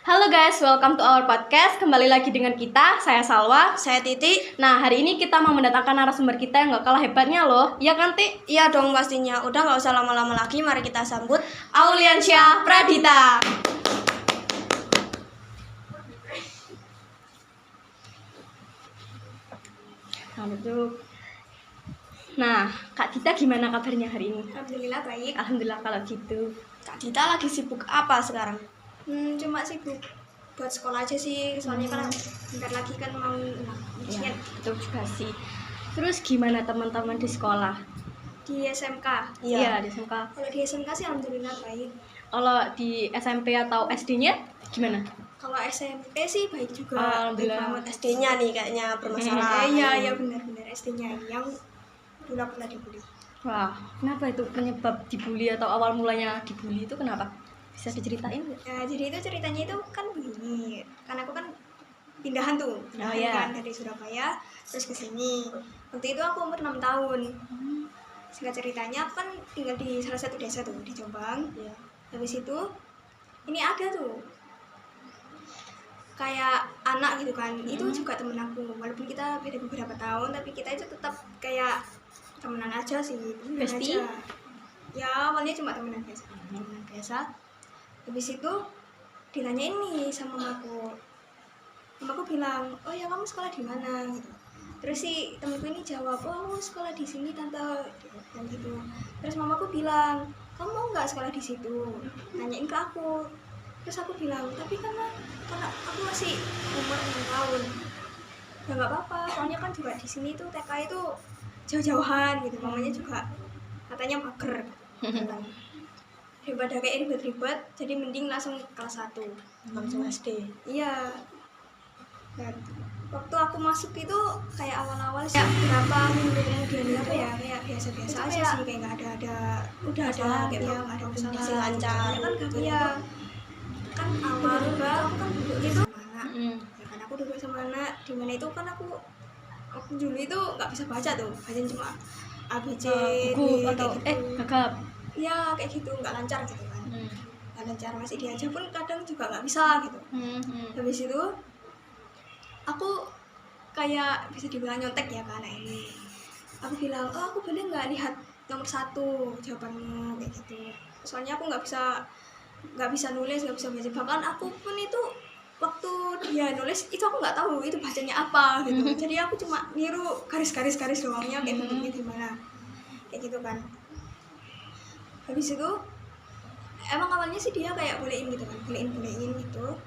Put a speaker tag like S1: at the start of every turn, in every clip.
S1: Halo guys, welcome to our podcast. Kembali lagi dengan kita, saya Salwa.
S2: Saya Titi.
S1: Nah, hari ini kita mau mendatangkan narasumber kita yang gak kalah hebatnya loh. Iya kan, Ti?
S2: Iya dong pastinya. Udah gak usah lama-lama lagi, mari kita sambut
S1: Auliansyah Pradita. Nah, Kak Dita gimana kabarnya hari ini?
S2: Alhamdulillah baik.
S1: Alhamdulillah kalau gitu.
S2: Kak Dita lagi sibuk apa sekarang? Cuma sibuk buat sekolah aja sih. Soalnya kan bentar lagi kan mau
S1: Ya, betul juga sih. Terus gimana teman-teman di sekolah?
S2: di SMK.
S1: Iya, di SMK.
S2: Kalau di SMK sih alhamdulillah baik.
S1: Kalau di SMP atau SD-nya gimana?
S2: Kalau SMP sih baik juga.
S1: Alhamdulillah.
S2: Baik banget. SD-nya nih kayaknya bermasalah. Iya benar-benar SD-nya yang dulu pernah dibully.
S1: Wah, kenapa itu penyebab dibully atau awal mulanya dibully itu kenapa? Bisa diceritain nggak?
S2: Ya, jadi itu ceritanya itu kan begini. Kan aku kan pindahan tuh,
S1: iya.
S2: kan dari Surabaya terus ke sini. Waktu itu aku umur 6 tahun. Singkat ceritanya aku kan tinggal di salah satu desa tuh di Jombang.
S1: Iya.
S2: Habis itu ini ada tuh kayak anak gitu kan. Itu juga temen aku. Walaupun kita beda beberapa tahun tapi kita itu tetap kayak temenan aja sih, temenan
S1: Bestie?
S2: aja. Ya awalnya cuma temenan biasa. Temenan biasa. Habis itu ditanyain nih sama mamaku. Mamaku bilang, oh ya kamu sekolah di mana? Gitu. Terus si temenku ini jawab, oh aku sekolah di sini tante, gitu. Terus mamaku bilang, kamu mau nggak sekolah di situ? Nanyain ke aku. Terus aku bilang, tapi karena aku masih umur 6 tahun. Ya nggak apa-apa, soalnya kan juga di sini tuh TK itu jauh-jauhan gitu. Mamanya juga katanya mager. Daripada kayak ribet-ribet, jadi mending langsung kelas 1
S1: Langsung SD.
S2: Iya. Dan waktu aku masuk itu kayak awal-awal sih berapa minggu kemudian apa ya kayak biasa-biasa aja sih, kayak nggak ada udah ada kayak ya nggak ada masalah,
S1: masih lancar.
S2: ya kan gitu ya. Kan awal juga aku kan duduk itu sama anak, ya kan aku duduk sama anak di mana itu kan aku dulu itu nggak bisa baca tuh, bacaan cuma A B C D
S1: Buku
S2: kayak
S1: atau
S2: gitu.
S1: gagap.
S2: Iya kayak gitu, nggak lancar gitu kan. Nggak lancar, masih diajar pun kadang juga nggak bisa gitu. Habis itu aku kayak bisa dibilang nyontek ya ke anak ini. Aku bilang, oh aku boleh nggak lihat nomor 1 jawabanmu kayak gitu. Soalnya aku nggak bisa nulis, nggak bisa baca. Bahkan aku pun itu waktu dia nulis itu aku nggak tahu itu bacanya apa gitu. Jadi aku cuma niru garis-garis doangnya kayak bentuknya gimana kayak gitu kan. Habis itu emang awalnya sih dia kayak bolehin gitu kan, bolehin gitu.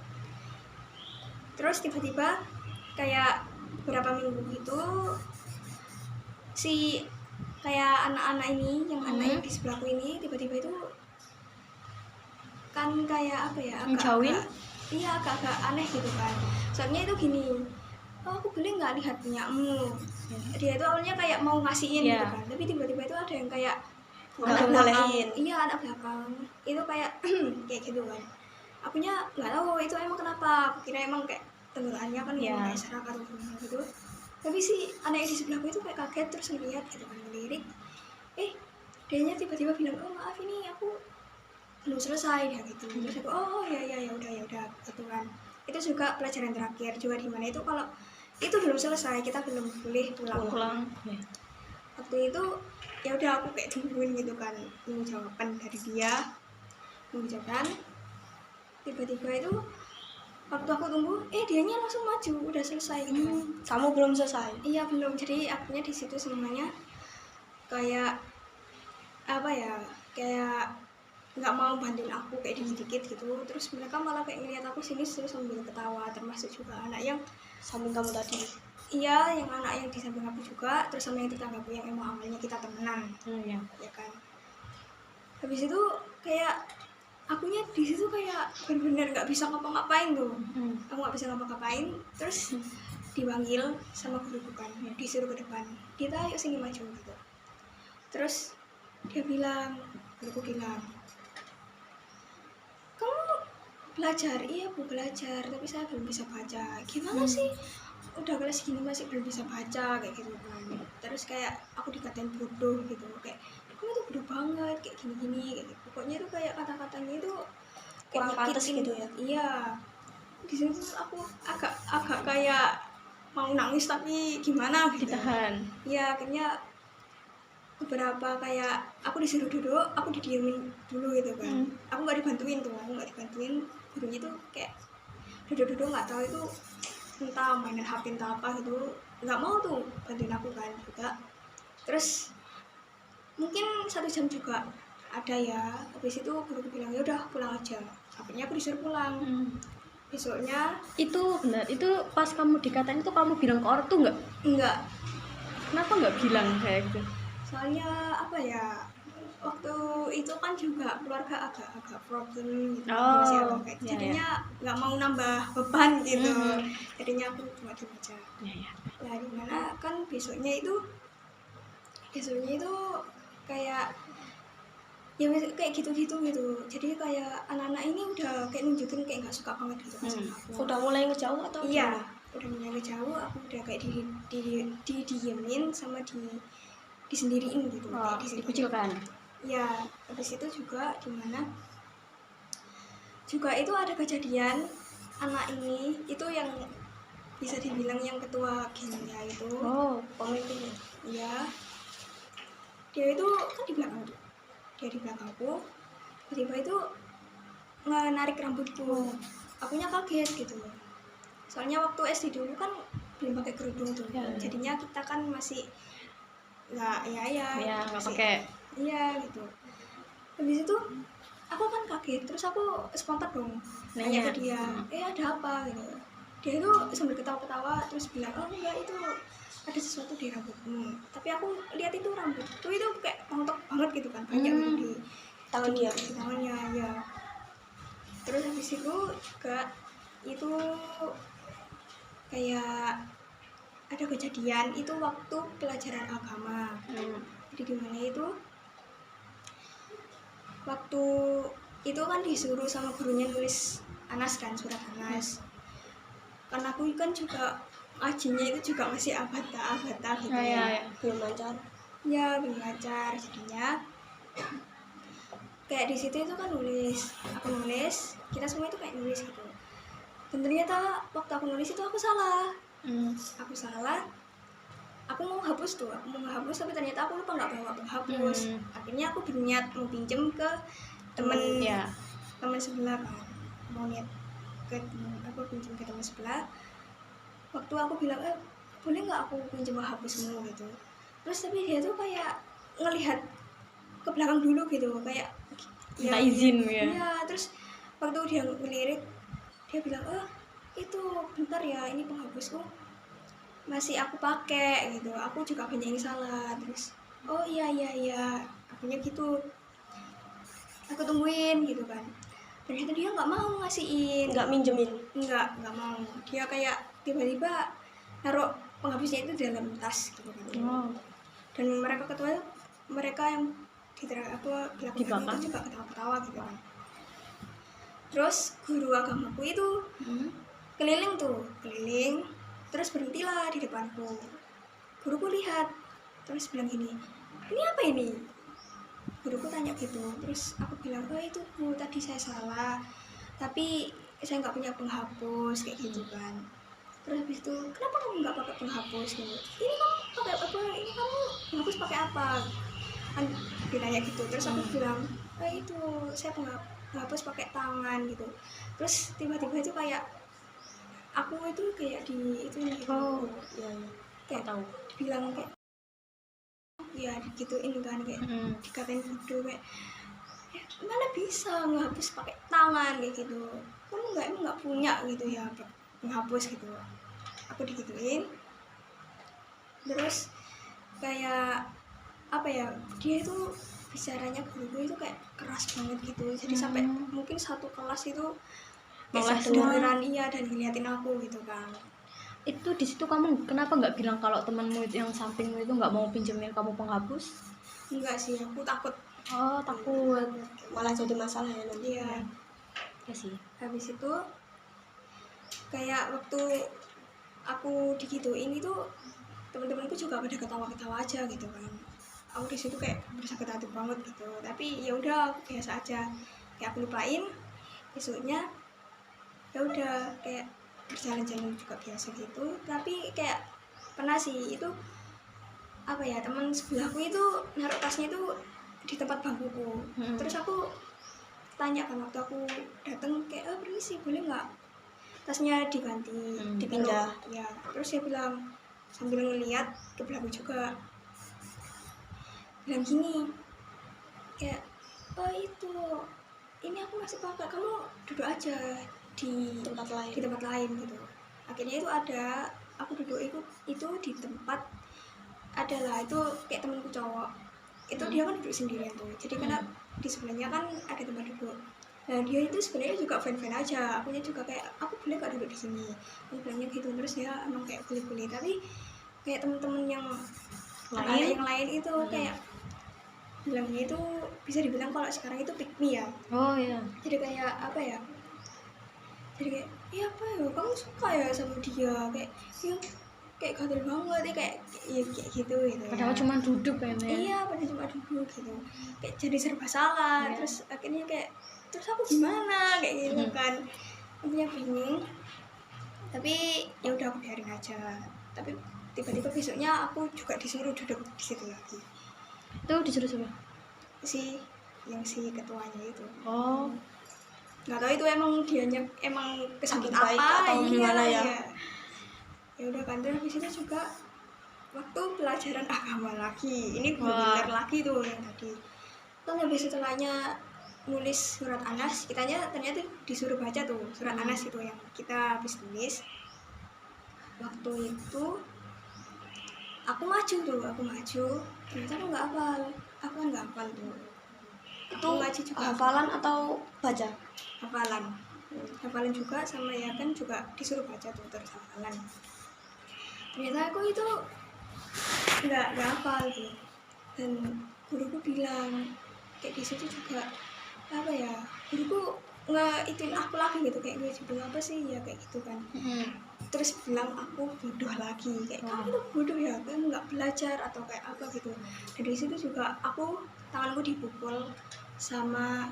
S2: Terus tiba-tiba kayak beberapa minggu gitu si kayak anak-anak ini yang anak yang di sebelahku ini tiba-tiba itu kan kayak apa ya, agak aneh gitu kan. Soalnya itu gini, oh aku boleh nggak lihat punyamu? Dia itu awalnya kayak mau ngasihin gitu kan, tapi tiba-tiba itu ada yang kayak anak belakang. Iya, anak belakang itu kayak kayak gitu kan. Akunya nggak tahu itu emang kenapa, aku kira emang kayak tenggelaannya kan kayak serakah gitu. Tapi si anak yang di sebelahku itu kayak kaget terus ngeliat gitu kan, ngelirik. Dianya tiba-tiba bilang, oh maaf ini aku belum selesai dia gitu. Terus aku, oh ya udah gitu kan. Itu juga pelajaran terakhir juga di mana itu kalau itu belum selesai kita belum boleh pulang. Waktu itu ya udah aku kayak tungguin gitu kan, nunggu jawaban dari dia, nunggu jawaban. Tiba-tiba itu waktu aku tunggu, dianya langsung maju, udah selesai gitu kan.
S1: Kamu belum selesai?
S2: Iya belum, jadi akunya di situ semuanya kayak apa ya, kayak nggak mau bantuin aku kayak dikit-dikit gitu. Terus mereka malah kayak ngeliat aku sini terus sambil ketawa, termasuk juga anak yang
S1: Samping kamu tadi?
S2: Iya, yang anak yang di samping aku juga, terus sama yang tetanggaku yang emang awalnya kita temenan. Ya kan. Habis itu kayak akunya di situ kayak benar-benar nggak bisa ngapa-ngapain tuh. Aku nggak bisa ngapa-ngapain. Terus dipanggil sama guru kan, disuruh ke depan. Kita ayo sini maju gitu. Terus dia bilang, guruku bilang, kamu belajar? Iya bu belajar, tapi saya belum bisa baca. Gimana sih? Udah kelas gini masih belum bisa baca kayak gitu kan. Terus kayak aku dikatain bodoh gitu, kayak kamu tuh bodoh banget kayak gini kayak gitu. Pokoknya itu kayak kata-katanya itu
S1: kurang pantas gitu ya.
S2: Iya, di situ aku agak kayak mau nangis tapi gimana gitu.
S1: Ditahan.
S2: Ya akhirnya beberapa kayak aku disuruh duduk, aku didiemin dulu gitu kan. Aku nggak dibantuin, gurunya tuh kayak duduk-duduk nggak tahu itu entah mainan HP entah apa gitu, nggak mau tuh bantuin aku kan juga. Terus mungkin 1 jam juga ada ya, habis itu guruku bilang ya udah pulang aja, akhirnya aku disuruh pulang. Besoknya
S1: Itu benar, itu pas kamu dikatain itu kamu bilang ke orang tuh nggak?
S2: enggak,
S1: Kenapa nggak bilang kayak gitu?
S2: soalnya apa ya, waktu itu kan juga keluarga agak problem gitu,
S1: Oh,
S2: masih agak kayak
S1: ya,
S2: jadinya nggak mau nambah beban gitu. Jadinya aku cuma diem aja.
S1: Ya.
S2: Nah dimana kan besoknya itu kayak ya kayak gitu-gitu gitu, jadi kayak anak-anak ini udah kayak nunjukin kayak nggak suka banget gitu kan sama aku.
S3: Udah mulai ngejauh atau
S2: Iya,
S3: gimana?
S2: udah mulai jauh, aku udah kayak didiemin sama disendiriin gitu, kayak
S1: Dikucilkan.
S2: ya. Habis itu juga dimana juga itu ada kejadian anak ini itu yang bisa dibilang yang ketua gengnya itu.
S1: Oh,
S3: Pemimpinnya.
S2: Ya, dia itu kan di belakang tuh, dia di belakangku, tiba-tiba itu menarik rambutku. Akunya kaget gitu, soalnya waktu SD dulu kan belum pakai kerudung tuh.
S1: Ya.
S2: Jadinya kita kan masih nggak
S1: ya nggak
S2: masih-
S1: pakai.
S2: iya gitu. Habis itu aku kan kaget, terus aku spontan dong nanya ke dia, ada apa gitu. Dia itu sambil ketawa-ketawa terus bilang, oh enggak, itu ada sesuatu di rambutmu. Tapi aku lihat itu rambutku itu kayak rontok banget gitu kan, banyak gitu di
S3: Tangan dia.
S2: di tangannya ya. Terus habis itu juga itu kayak ada kejadian itu waktu pelajaran agama. Jadi gimana itu waktu itu kan disuruh sama gurunya nulis Anas kan, surat Anas. Karena aku kan juga ngajinya itu juga masih abata gitu
S1: Ya.
S3: Belum lancar.
S2: ya, belum lancar. Jadinya kayak di situ itu kan aku nulis, kita semua itu kayak nulis gitu. Dan ternyata waktu aku nulis itu aku salah, aku mau hapus tapi ternyata aku lupa nggak bawa penghapus. Akhirnya aku berniat mau pinjem ke temen sebelah kan, mau niat ke aku pinjem ke temen sebelah. Waktu aku bilang boleh nggak aku pinjem penghapusmu gitu, terus tapi dia tuh kayak ngelihat ke belakang dulu gitu, kayak
S1: minta izin ya.
S2: Iya, terus waktu dia ngelirik dia bilang, itu bentar ya, ini penghapusku masih aku pakai gitu, aku juga banyak yang salah. Terus oh iya, akhirnya gitu aku tungguin gitu kan. Ternyata dia nggak mau ngasihin,
S3: Nggak minjemin.
S2: nggak mau. Dia kayak tiba-tiba naruh penghapusnya itu dalam tas gitu kan. Dan mereka yang di belakang itu juga ketawa-ketawa gitu kan. Terus guru agamaku itu keliling, terus berhentilah di depanku. Guruku lihat, terus bilang gini, ini apa ini? Guruku tanya gitu, terus aku bilang, itu Bu, tadi saya salah, tapi saya nggak punya penghapus kayak gitu kan. Terus habis itu, kenapa kamu nggak pakai penghapus gitu? Ini kamu pakai apa? Ini kamu penghapus pakai apa? Kan ditanya gitu. Terus aku bilang, itu saya penghapus pakai tangan gitu. Terus tiba-tiba itu kayak aku itu kayak di itu gitu.
S3: Ya.
S2: Kayak
S1: tahu.
S2: Dibilang kayak ya digituin kan, kayak dikatain bodoh kayak mana bisa menghapus pakai tangan kayak gitu, kamu emang nggak punya gitu ya menghapus gitu. Aku digituin. Terus kayak apa ya, dia itu bicaranya guruku itu kayak keras banget gitu, jadi sampai mungkin satu kelas itu
S1: Malah
S2: dengeran dan ngeliatin aku gitu kan.
S1: Itu di situ kamu kenapa nggak bilang kalau temanmu yang sampingmu itu nggak mau pinjemin kamu penghapus?
S2: Enggak sih, aku takut.
S1: Oh, takut.
S3: Malah jadi masalah ya nanti.
S2: Iya.
S1: Ya sih.
S2: Habis itu kayak waktu aku digituin itu teman-temanku juga pada ketawa-ketawa aja gitu kan. Aku di situ kayak bersakit hati banget gitu, tapi ya udah biasa aja, kayak aku lupain. Besoknya ya udah kayak berjalan-jalan juga biasa gitu. Tapi kayak pernah sih itu apa ya, teman sebelahku itu naruh tasnya itu di tempat bangkuku. Terus aku tanya kan waktu aku datang kayak permisi boleh nggak tasnya diganti,
S3: dipindah.
S2: ya. Terus dia bilang sambil ngeliat ke belakang juga, bilang gini kayak itu ini aku masih pakai, kamu duduk aja di tempat lain gitu. Akhirnya itu ada aku duduk itu di tempat adalah itu kayak temanku cowok itu dia kan duduk sendirian tuh, jadi karena di sebelahnya kan ada tempat duduk. Nah dia itu sebenarnya juga fan aja, akunya juga kayak aku boleh gak duduk di sini, aku bilangnya gitu. Terus dia emang kayak boleh, tapi kayak temen-temen yang lain itu kayak bilangnya itu bisa dibilang kalau sekarang itu pick me ya.
S1: Oh iya.
S2: Jadi kayak apa ya, jadi kayak apa ya, kamu suka ya sama dia, kayak ya kayak gatel banget ya, kayak gitu
S1: Padahal
S2: ya.
S1: cuma duduk kan ya.
S2: Iya, padahal cuma duduk gitu, kayak jadi serba salah. Terus akhirnya kayak terus aku gimana kayak gitu kan, akhirnya bingung. Tapi ya udah aku biarin aja. Tapi tiba-tiba besoknya aku juga disuruh duduk di situ lagi.
S1: Itu disuruh siapa?
S2: Si ketuanya itu.
S1: Oh,
S2: Nggak tahu itu emang dianya emang kesambut
S3: Baik
S2: apa
S3: atau gimana ya.
S2: Ya udah kan. Terus habis itu juga waktu pelajaran agama lagi, ini benar lagi tuh yang tadi kan. Habis setelahnya nulis surat Anas, ternyata disuruh baca tuh surat Anas itu yang kita habis tulis. Waktu itu aku maju, ternyata aku nggak hafal, aku kan nggak hafal tuh.
S3: Itu hafalan atau baca? Hafalan
S2: juga, sama ya kan juga disuruh baca tuh terus hafalan. Ternyata aku itu nggak hafal tuh. Dan guruku bilang kayak di situ juga apa ya, guruku ituin aku lagi gitu, kayak gue bilang apa sih ya kayak gitu kan. Terus bilang aku bodoh lagi, kayak kamu tuh bodoh ya, kamu nggak belajar atau kayak apa gitu. Dari situ juga aku tanganku dipukul sama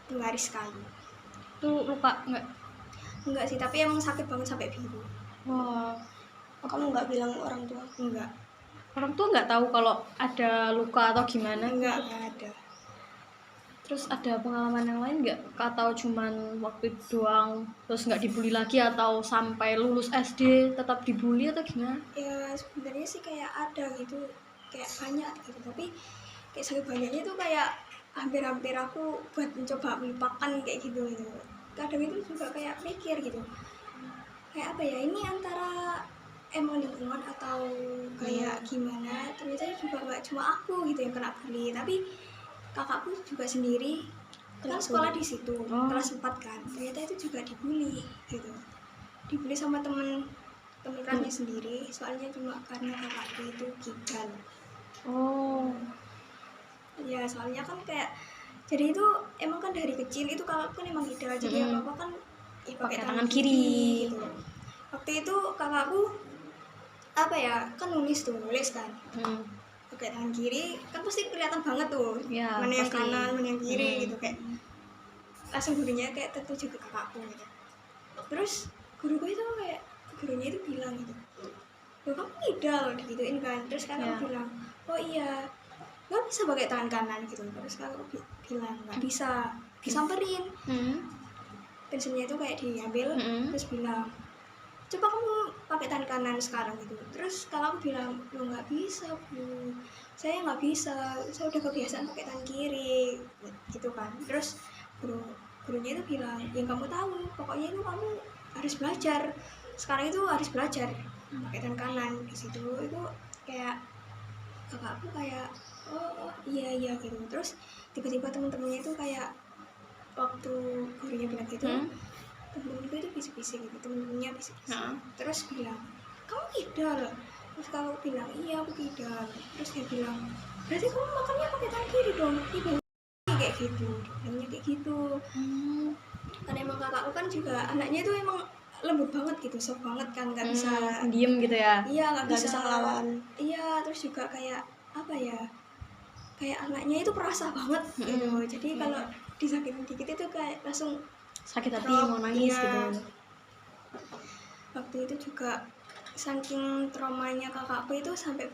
S2: penggaris kayu.
S1: itu luka
S2: Enggak sih, tapi emang sakit banget sampai biru.
S1: Wah,
S3: Kamu nggak bilang orang tua?
S2: Enggak
S1: orang tuh nggak tahu kalau ada luka atau gimana?
S2: ada.
S1: Terus ada pengalaman yang lain nggak? Atau cuman waktu itu doang, terus nggak dibully lagi, atau sampai lulus SD tetap dibully atau gimana?
S2: Ya sebenarnya sih kayak ada gitu, kayak banyak gitu, tapi kayak sakit banyaknya tuh kayak hampir aku buat mencoba melupakan kayak gitu. Kadang itu juga kayak mikir gitu, kayak apa ya, ini antara emang lingkungan atau kayak gimana. Ternyata juga nggak cuma aku gitu yang kena bully, tapi kakakku juga sendiri kan sekolah di situ, kelas 4 kan. Ternyata itu juga dibully gitu, dibully sama temen kelasnya sendiri, soalnya cuma karena kakakku itu kidal. Ya soalnya kan kayak, jadi itu emang kan dari kecil itu kakakku kan emang kidal, jadi apa-apa kan pakai tangan kiri gitu. Waktu itu kakakku apa ya, kan nulis kan pakai tangan kiri, kan pasti kelihatan banget tuh
S1: Ya,
S2: mana yang
S1: pasti.
S2: kanan mana yang kiri gitu. Kayak langsung gurunya kayak tertuju ke kakakku gitu. Terus gurunya itu bilang gitu, loh kamu kidal digituin kan. Terus kakakku bilang, oh iya nggak bisa pakai tangan kanan gitu. Terus kakakku bilang nggak bisa, disamperin. Pensilnya itu kayak diambil, terus bilang coba kamu pakai tangan kanan sekarang gitu. Terus kalau aku bilang, lo nggak bisa Bu, saya nggak bisa, saya udah kebiasaan pakai tangan kiri gitu kan. Terus gurunya itu bilang, yang kamu tahu pokoknya itu kamu harus belajar, sekarang itu harus belajar pakai tangan kanan. Di situ itu kayak kakakku kayak oh iya gitu. Terus tiba-tiba teman-temannya itu kayak waktu gurunya bilang gitu, temen-temenku itu bisik-bisik gitu, temen-temennya bisik-bisik. Terus bilang, kamu kidal? Terus kalau bilang, iya aku kidal. Terus dia bilang, berarti kamu makannya pakai tangan kiri dong? Ibu kayak gitu, bilangnya kayak gitu. Karena emang kakakku kan juga anaknya itu emang lembut banget gitu, soft banget kan, nggak bisa
S1: diem gitu ya.
S2: Iya, nggak bisa
S3: ngelawan.
S2: Iya, terus juga kayak apa ya, kayak anaknya itu perasa banget gitu. Jadi kalau disakitin dikit itu kayak langsung
S1: sakit hati
S2: drop,
S1: mau nangis
S2: iya.
S1: gitu.
S2: Waktu itu juga saking traumanya kakakku itu sampai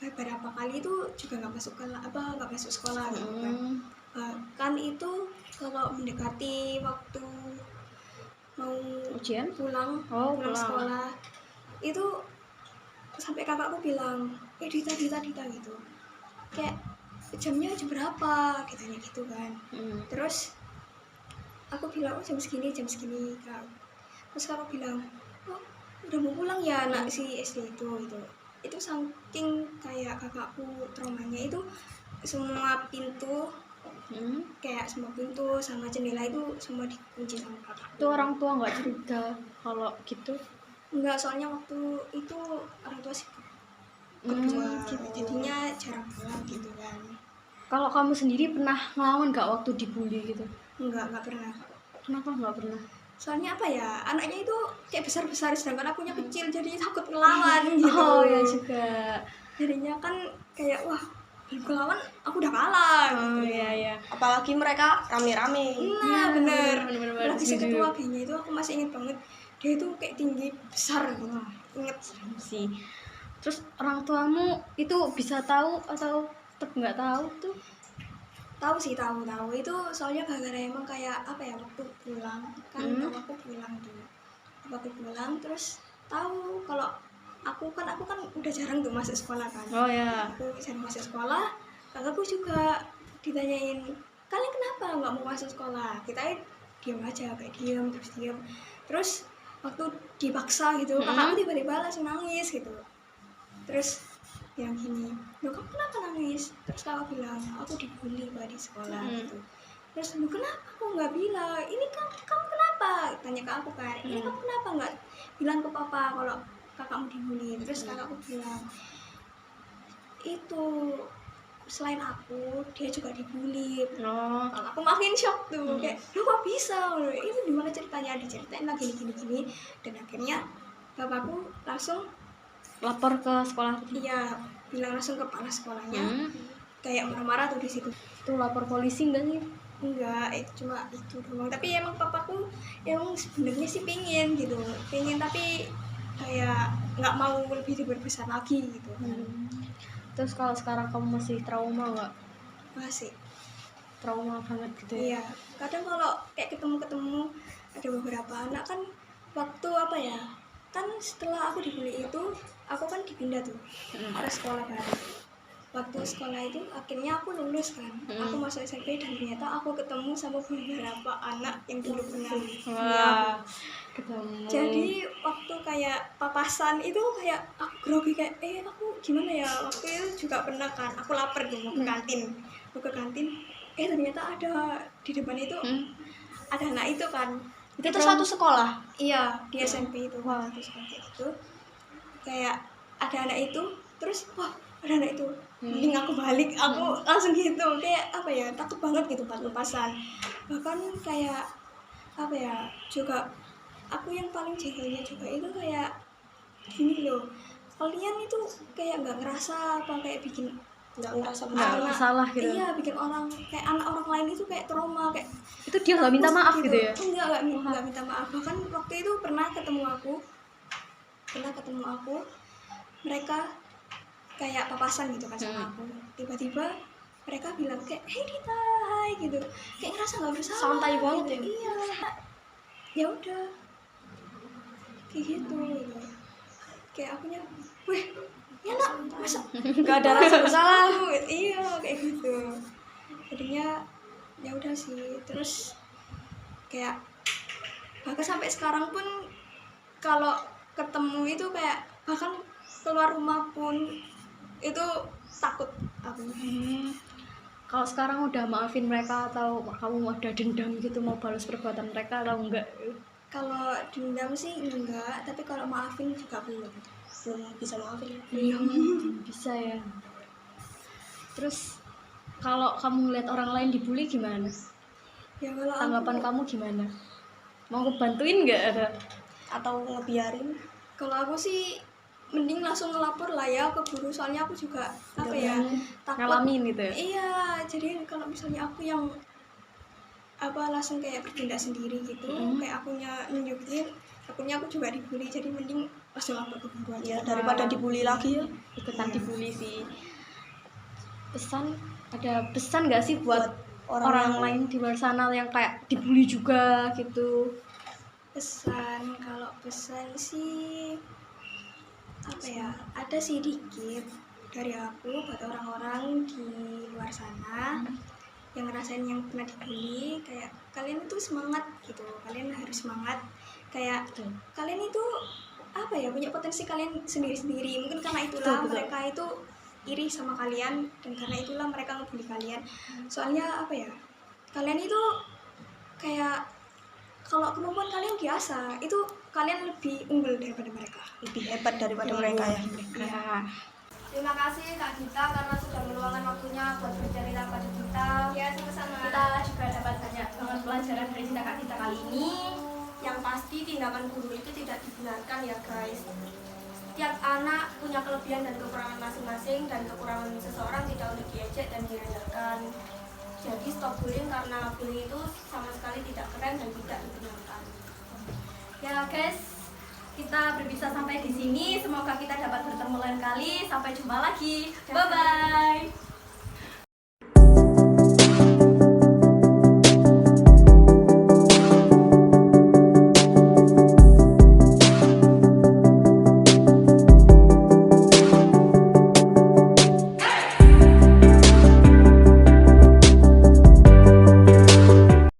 S2: beberapa kali itu juga nggak masuk sekolah gitu kan. Bahkan itu kalau mendekati waktu mau
S1: Ujian?
S2: pulang
S1: Pulang.
S2: sekolah itu sampai kakakku bilang Dita gitu, kayak jamnya jam berapa katanya gitu kan. Terus aku bilang jam segini Kak. Terus kakak bilang udah mau pulang ya anak si SD itu saking kayak kakakku traumanya itu semua pintu kayak semua pintu sama jendela itu semua dikunci sama kakak.
S1: Itu orang tua nggak cerita kalau gitu?
S2: Enggak, soalnya waktu itu orang tua sih kedua, jadinya jarang pulang gitu kan.
S1: Kalau kamu sendiri pernah ngelawan nggak waktu dibully gitu?
S2: Enggak pernah.
S1: Kenapa nggak pernah?
S2: Soalnya apa ya, anaknya itu kayak besar sedangkan akunya kecil, jadi takut ngelawan gitu.
S1: Oh ya juga.
S2: Jadinya kan kayak wah belum ngelawan aku udah kalah gitu.
S1: Iya.
S3: Apalagi mereka rame-rame.
S2: Nah bener.
S1: Bener-bener
S2: Lagi si
S1: setuju.
S2: ketua gengnya itu aku masih inget banget, dia itu kayak tinggi besar gitu. Inget
S1: sih. Terus orang tuamu itu bisa tahu atau tetap nggak tahu tuh?
S2: tahu itu soalnya gara-gara emang kayak apa ya, waktu pulang kan aku pulang terus tahu kalau aku kan udah jarang tuh masuk sekolah kan.
S1: Oh ya.
S2: Aku jarang masuk sekolah, kakakku juga ditanyain kalian kenapa nggak mau masuk sekolah, kita diam aja kayak diam terus waktu dipaksa gitu kakakku tiba-tiba langsung nangis gitu. Terus yang gini, lo kamu kenapa nangis? Terus kakak bilang, aku dibully di sekolah gitu. Terus lo kenapa aku nggak bilang? Ini kamu kenapa? Tanya ke aku kan. Ini kamu kenapa nggak bilang ke papa kalau kakakmu dibully? Terus kakakku bilang, itu selain aku dia juga dibully. Aku makin shock tuh, kayak lo kok bisa? Itu gimana ceritanya? Diceritain lagi gini. Dan akhirnya bapakku langsung
S1: lapor ke sekolah.
S2: Iya, bilang langsung ke kepala sekolahnya. Kayak marah-marah tuh di situ.
S1: Itu lapor polisi enggak sih?
S2: Enggak, itu cuma itu doang. Tapi emang papaku emang sebenarnya sih pengen tapi kayak nggak mau lebih diperbesar lagi gitu.
S1: Terus kalau sekarang kamu masih trauma nggak?
S2: Masih
S1: Trauma banget gitu ya?
S2: iya, kadang kalau kayak ketemu ada beberapa anak kan waktu apa ya, kan setelah aku dibully itu aku kan dipindah tuh ke sekolah baru. Waktu sekolah itu akhirnya aku lulus kan, aku masuk SMP dan ternyata aku ketemu sama beberapa anak yang dulu pernah.
S1: Wah, ketemu.
S2: Jadi waktu kayak papasan itu kayak aku grogi kayak aku gimana ya, waktu itu juga pernah kan aku lapar tuh mau ke kantin ternyata ada di depan itu ada anak itu kan.
S3: Itu satu sekolah?
S2: Iya, di SMP itu. Wah, terus kayak gitu. Kayak ada anak itu, terus wah, ada anak itu. Mending aku balik, aku langsung gitu. Kayak apa ya, takut banget gitu pas lepasan. Bahkan kayak apa ya, juga aku yang paling jahelnya juga itu kayak gini loh. Kalian itu kayak nggak ngerasa apa kayak bikin
S3: Nggak ngerasa
S1: bersalah gitu.
S2: Iya, bikin orang kayak anak orang lain itu kayak trauma kayak
S1: itu dia nggak minta maaf gitu ya?
S2: Enggak minta maaf. Bahkan waktu itu pernah ketemu aku mereka kayak papasan gitu kan sama aku. Tiba-tiba mereka bilang kayak hey Dita, hai gitu, kayak ngerasa nggak bersalah,
S3: santai banget
S2: gitu. Iya, ya udah kayak gitu. Kayak akunya weh ya nak masa
S3: nggak ada rasa bersalah.
S2: Iya kayak gitu. Jadinya ya udah sih. Terus kayak bahkan sampai sekarang pun kalau ketemu itu kayak bahkan keluar rumah pun itu takut aku.
S1: Kalau sekarang udah maafin mereka atau kamu ada dendam gitu mau balas perbuatan mereka atau enggak?
S2: Kalau dendam sih enggak, tapi kalau maafin juga belum
S3: Bisa maafin.
S1: Bisa ya. Terus kalau kamu ngeliat orang lain dibully gimana?
S2: Ya kalau
S1: Tanggapan kamu gimana? Mau aku bantuin nggak ada?
S3: Atau ngebiarin?
S2: Kalau aku sih mending langsung ngelapor lah ya ke guru, soalnya aku juga apa ya takut
S1: ngalamin gitu ya?
S2: Iya, jadi kalau misalnya aku yang langsung kayak bertindak sendiri gitu. Kayak akunya nunjukin akunya aku juga dibully, jadi mending langsung lapor ke guru aja
S3: Ya daripada dibully lagi ya.
S1: ikutan dibully sih. Ada pesan nggak sih buat orang lain di luar sana yang kayak dibully juga gitu?
S2: Kalau pesan sih apa ya, ada sih dikit dari aku buat orang-orang di luar sana yang ngerasain yang pernah dibully. Kayak kalian itu semangat gitu, kalian harus semangat. Kayak kalian itu apa ya, punya potensi kalian sendiri-sendiri. Mungkin karena itulah mereka itu iri sama kalian, dan karena itulah mereka ngebully kalian. Soalnya apa ya, kalian itu kayak kalau kemampuan kalian biasa, itu kalian lebih unggul daripada mereka,
S3: Lebih hebat daripada mereka ya.
S2: Terima kasih Kak Gita karena sudah meluangkan waktunya buat bercerita pada kita. Ya, sama-sama. Kita juga dapat banyak banget pelajaran dari cerita Kak Gita kali ini. Yang pasti tindakan guru itu tidak dibenarkan ya guys. Setiap anak punya kelebihan dan kekurangan masing-masing, dan kekurangan seseorang tidak untuk diejek dan direndahkan. Jadi stop bullying, karena bullying itu sama sekali tidak keren dan tidak dibenarkan. Ya guys, kita berpisah sampai di sini. Semoga kita dapat bertemu lain kali. Sampai jumpa lagi. Bye bye.